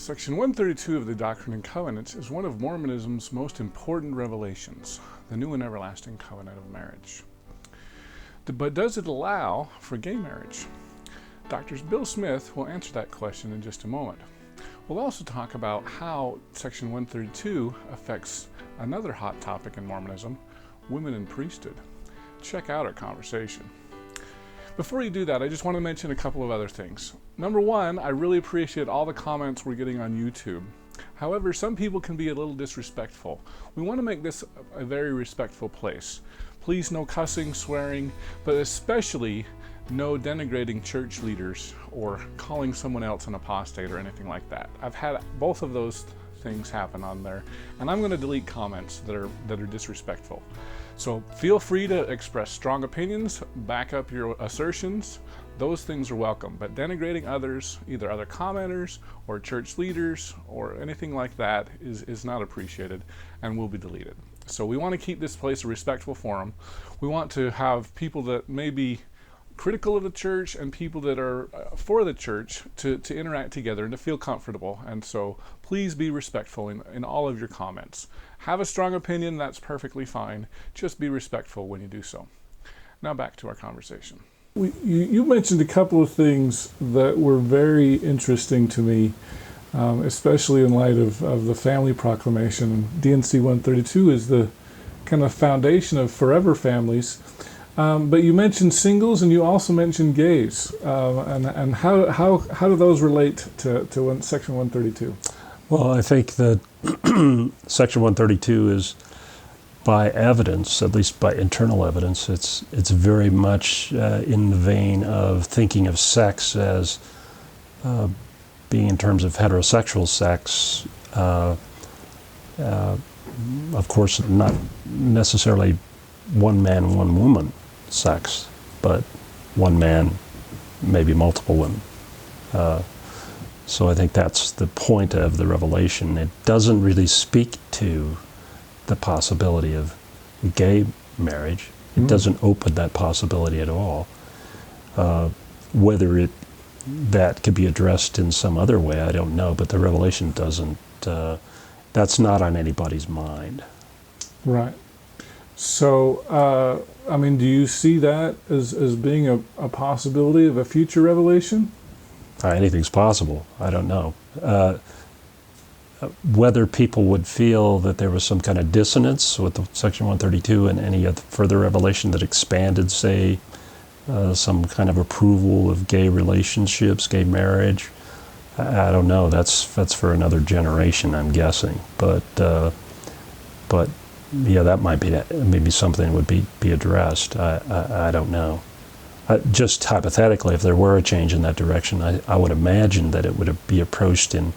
Section 132 of the Doctrine and Covenants is one of Mormonism's most important revelations, the new and everlasting covenant of marriage. But does it allow for gay marriage? Dr. Bill Smith will answer that question in just a moment. We'll also talk about how Section 132 affects another hot topic in Mormonism, women in priesthood. Check out our conversation. Before you do that, I just want to mention a couple of other things. Number one, I really appreciate all the comments we're getting on YouTube. However, some people can be a little disrespectful. We want to make this a very respectful place. Please, no cussing, swearing, but especially no denigrating church leaders or calling someone else an apostate or anything like that. I've had both of those things happen on there, and I'm going to delete comments that are disrespectful. So feel free to express strong opinions, back up your assertions. Those things are welcome, but denigrating others, either other commenters or church leaders or anything like that is not appreciated and will be deleted. So we want to keep this place a respectful forum. We want to have people that may be critical of the church and people that are for the church to interact together and to feel comfortable. And so please be respectful in all of your comments. Have a strong opinion, that's perfectly fine. Just be respectful when you do so. Now back to our conversation. You mentioned a couple of things that were very interesting to me, especially in light of the family proclamation. DNC 132 is the kind of foundation of forever families. But you mentioned singles, and you also mentioned gays. And how do those relate to Section 132? Well, I think that Section 132 is, by evidence, at least by internal evidence, it's very much in the vein of thinking of sex as being in terms of heterosexual sex. Of course, not necessarily one man, one woman sex, but one man, maybe multiple women. So I think that's the point of the revelation. It doesn't really speak to the possibility of gay marriage. It doesn't open that possibility at all. Whether that could be addressed in some other way, I don't know, but the revelation doesn't, that's not on anybody's mind. Right. So, do you see that as being a possibility of a future revelation? Anything's possible. I don't know. Whether people would feel that there was some kind of dissonance with the Section 132 and any further revelation that expanded, say, some kind of approval of gay relationships, gay marriage, I don't know. That's for another generation, I'm guessing. But yeah, that might be maybe something that would be addressed. I don't know. Just hypothetically, if there were a change in that direction, I would imagine that it would be approached in,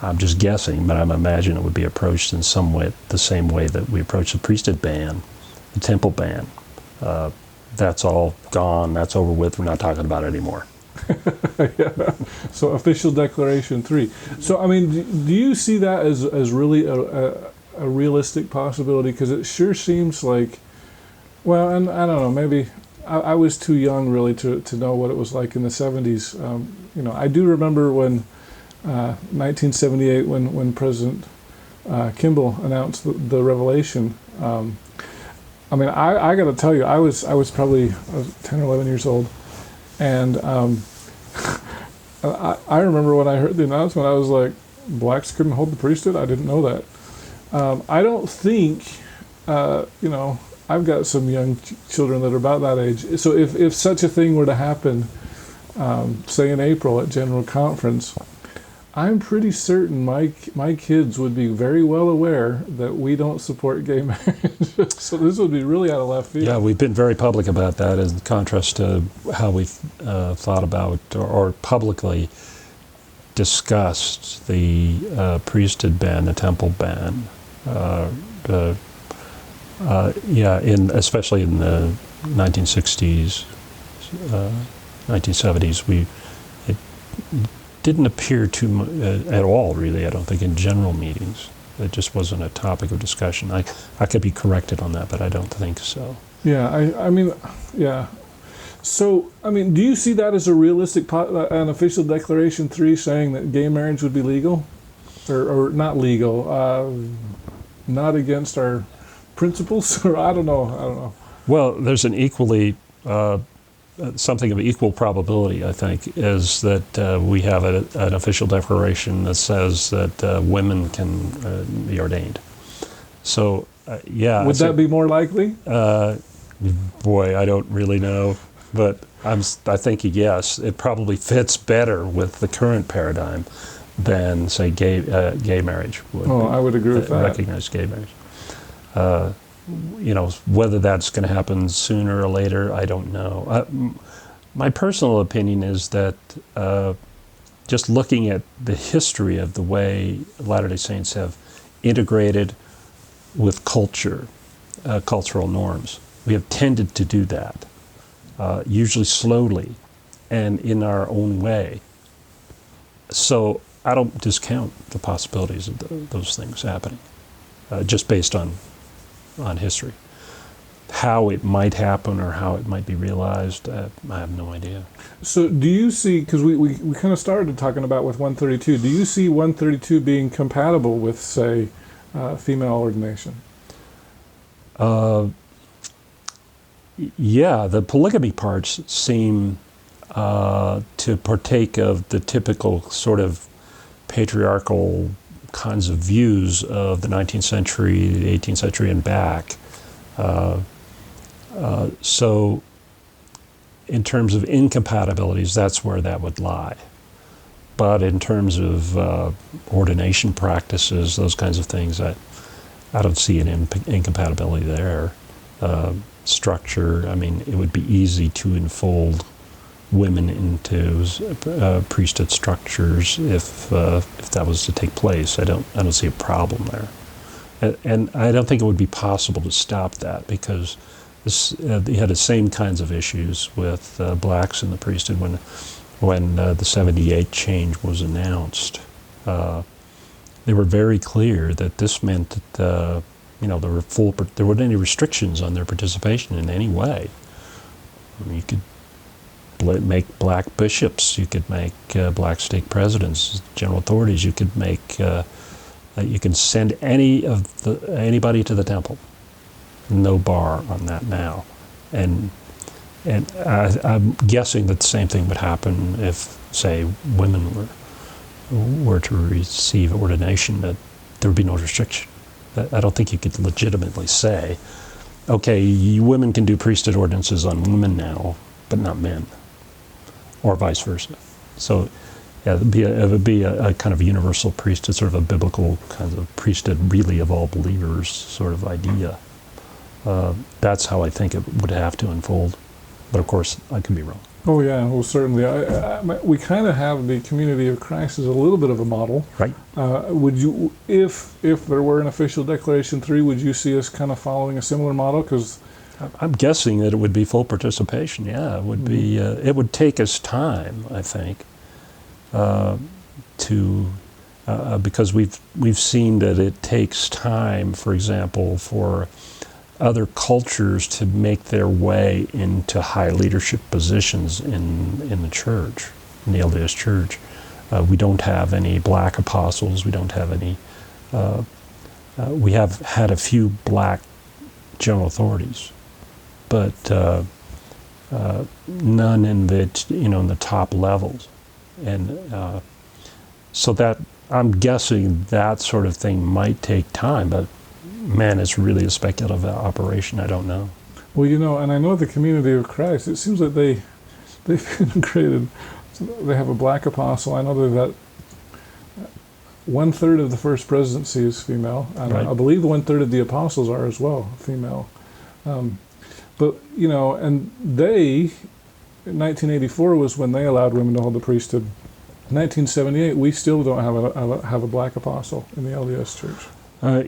I'm just guessing, but I imagine it would be approached in some way, the same way that we approach the priesthood ban, the temple ban. That's all gone, that's over with, we're not talking about it anymore. Yeah. So official declaration 3. So, do you see that as really a realistic possibility? Because it sure seems like, well, and I don't know, maybe I was too young really to know what it was like in the 70s. I do remember when 1978 when President Kimball announced the revelation. I got to tell you, I was probably 10 or 11 years old, and I remember when I heard the announcement, I was like, blacks couldn't hold the priesthood? I didn't know that. I don't think, I've got some young children that are about that age. So if such a thing were to happen, say in April at General Conference, I'm pretty certain my kids would be very well aware that we don't support gay marriage. So this would be really out of left field. Yeah, we've been very public about that in contrast to how we've thought about or publicly discussed the priesthood ban, the temple ban. Especially in the 1960s, 1970s, it didn't appear at all, really, I don't think, in general meetings. It just wasn't a topic of discussion. I could be corrected on that, but I don't think so. Yeah, yeah. So, I mean, do you see that as a realistic, an official Declaration 3 saying that gay marriage would be legal? Or not legal, not against our principles? Or I don't know. Well, there's an equally, something of equal probability, I think, is that we have an official declaration that says that women can be ordained. So, yeah. Would that be more likely? Boy, I don't really know. But I think yes, it probably fits better with the current paradigm than, say, gay marriage would. I would agree with that. Recognized gay marriage. Whether that's going to happen sooner or later, I don't know. My personal opinion is that just looking at the history of the way Latter-day Saints have integrated with culture, cultural norms, we have tended to do that. Usually slowly and in our own way. So I don't discount the possibilities of those things happening, just based on history. How it might happen or how it might be realized, I have no idea. So do you see, because we kind of started talking about with 132, do you see 132 being compatible with, say, female ordination? Yeah, the polygamy parts seem to partake of the typical sort of patriarchal kinds of views of the 19th century, the 18th century, and back. So in terms of incompatibilities, that's where that would lie. But in terms of ordination practices, those kinds of things, I don't see an incompatibility there. Structure, I mean, it would be easy to enfold women into priesthood structures if that was to take place. I don't see a problem there, and I don't think it would be possible to stop that, because you had the same kinds of issues with blacks in the priesthood when the 78 change was announced. They were very clear that this meant that there weren't any restrictions on their participation in any way. I mean, you could make black bishops, you could make black stake presidents, general authorities, you could make, you can send anybody to the temple. No bar on that now. And I'm guessing that the same thing would happen if, say, women were to receive ordination, that there would be no restriction. I don't think you could legitimately say, okay, women can do priesthood ordinances on women now, but not men, or vice versa. So, yeah, it would be a kind of universal priesthood, sort of a biblical kind of priesthood, really of all believers sort of idea. That's how I think it would have to unfold. But of course, I could be wrong. Oh yeah, well certainly. We kind of have the community of Christ as a little bit of a model. Right. Would you, if there were an official Declaration 3, would you see us kind of following a similar model? Because I'm guessing that it would be full participation. Yeah, it would be. It would take us time, I think, because we've seen that it takes time, for example, for other cultures to make their way into high leadership positions in the church, in the LDS Church. We don't have any black apostles. We don't have any. We have had a few black general authorities, but none in the top levels, and so that I'm guessing that sort of thing might take time, but. Man, it's really a speculative operation. I don't know. Well, and I know the community of Christ, it seems like they've integrated. They have a black apostle. I know that 1/3 of the first presidency is female. And right. I believe 1/3 of the apostles are as well, female. But, and they, in 1984 was when they allowed women to hold the priesthood. In 1978, we still don't have a black apostle in the LDS Church.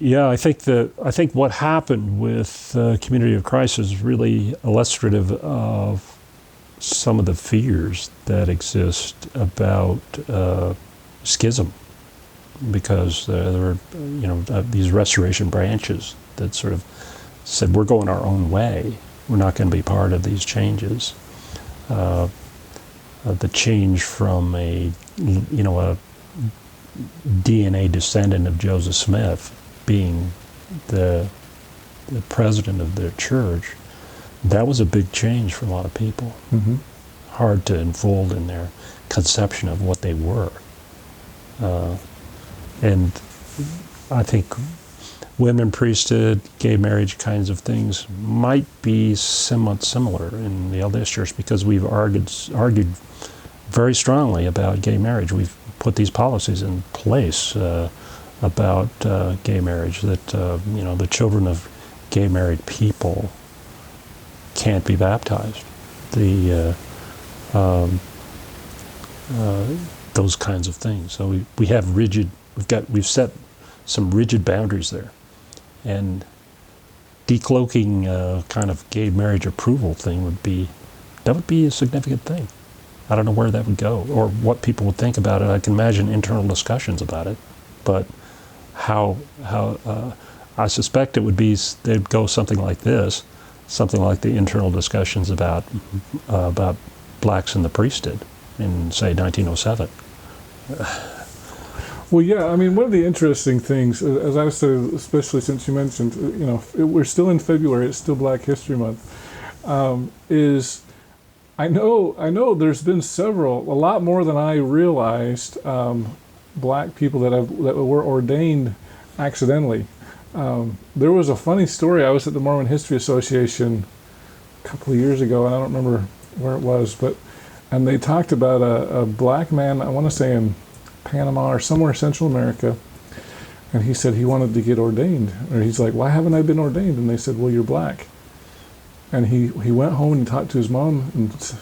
Yeah, I think what happened with Community of Christ is really illustrative of some of the fears that exist about schism, because there were these restoration branches that sort of said we're going our own way, we're not going to be part of these changes. the change from a DNA descendant of Joseph Smith being the president of their church, that was a big change for a lot of people. Mm-hmm. Hard to unfold in their conception of what they were. And I think women priesthood, gay marriage kinds of things might be somewhat similar in the LDS Church, because we've argued very strongly about gay marriage. We've put these policies in place about gay marriage, that the children of gay married people can't be baptized. Those kinds of things. So we've set some rigid boundaries there, and decloaking kind of gay marriage approval thing would be a significant thing. I don't know where that would go or what people would think about it. I can imagine internal discussions about it, but how I suspect it would be, they'd go something like this, something like the internal discussions about blacks in the priesthood in, say, 1907. Well, yeah, I mean, one of the interesting things, as I said, especially since you mentioned, we're still in February, it's still Black History Month, is I know there's been a lot more than I realized, black people that were ordained accidentally. There was a funny story. I was at the Mormon History Association a couple of years ago, and I don't remember where it was, and they talked about a black man, I want to say in Panama or somewhere Central America, and he said he wanted to get ordained. Or he's like, why haven't I been ordained? And they said, well, you're black. And he went home and talked to his mom, and she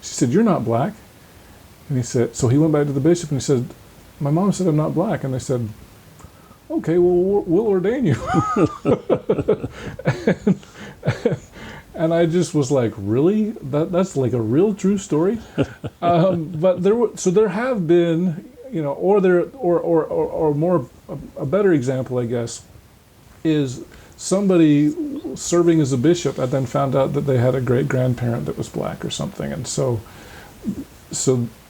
said, you're not black. And he said, so he went back to the bishop and he said, my mom said I'm not black. And they said, okay, well, we'll ordain you. And I just was like, really? That's like a real true story? But there have been, or more, a better example, I guess, is somebody serving as a bishop and then found out that they had a great-grandparent that was black or something, and so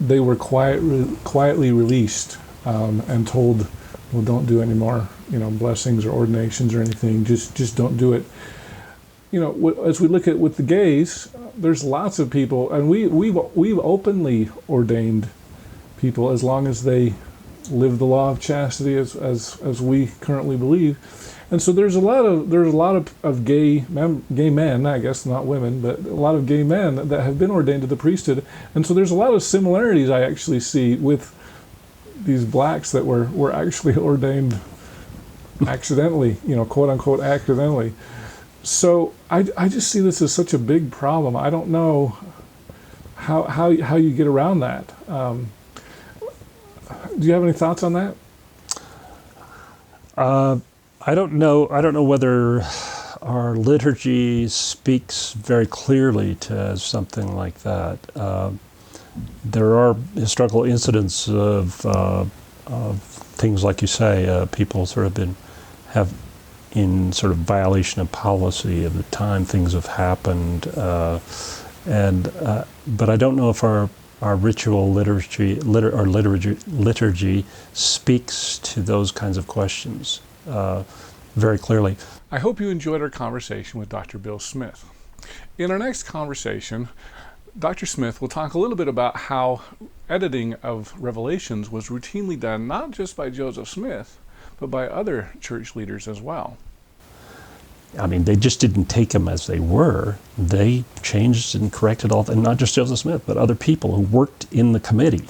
they were quietly released and told, well, don't do any more, blessings or ordinations or anything. Just don't do it. As we look at with the gays, there's lots of people, and we've openly ordained people as long as they live the law of chastity as we currently believe. And so there's a lot of gay men, I guess not women, but a lot of gay men that have been ordained to the priesthood. And so there's a lot of similarities I actually see with these blacks that were actually ordained accidentally, quote unquote accidentally. So I just see this as such a big problem. I don't know how you get around that. Do you have any thoughts on that? I don't know whether our liturgy speaks very clearly to something like that. There are historical incidents of things like you say, people sort of have in sort of violation of policy of the time things have happened, but I don't know if our ritual liturgy speaks to those kinds of questions very clearly. I hope you enjoyed our conversation with Dr. Bill Smith. In our next conversation, Dr. Smith will talk a little bit about how editing of Revelations was routinely done not just by Joseph Smith, but by other church leaders as well. I mean, they just didn't take them as they were. They changed and corrected all, and not just Joseph Smith, but other people who worked in the committee,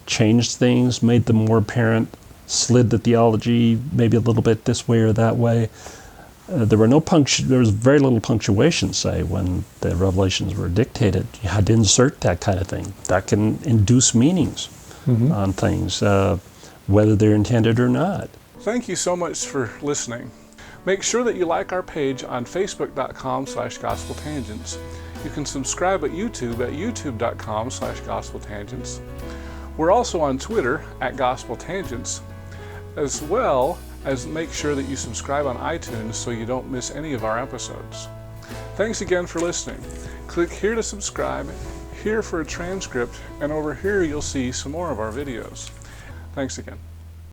changed things, made them more apparent, slid the theology maybe a little bit this way or that way. There was very little punctuation, say, when the revelations were dictated. You had to insert that kind of thing. That can induce meanings on things, whether they're intended or not. Thank you so much for listening. Make sure that you like our page on facebook.com/gospeltangents. You can subscribe at youtube.com/gospeltangents. We're also on Twitter @gospeltangents, as well as make sure that you subscribe on iTunes so you don't miss any of our episodes. Thanks again for listening. Click here to subscribe, here for a transcript, and over here you'll see some more of our videos. Thanks again.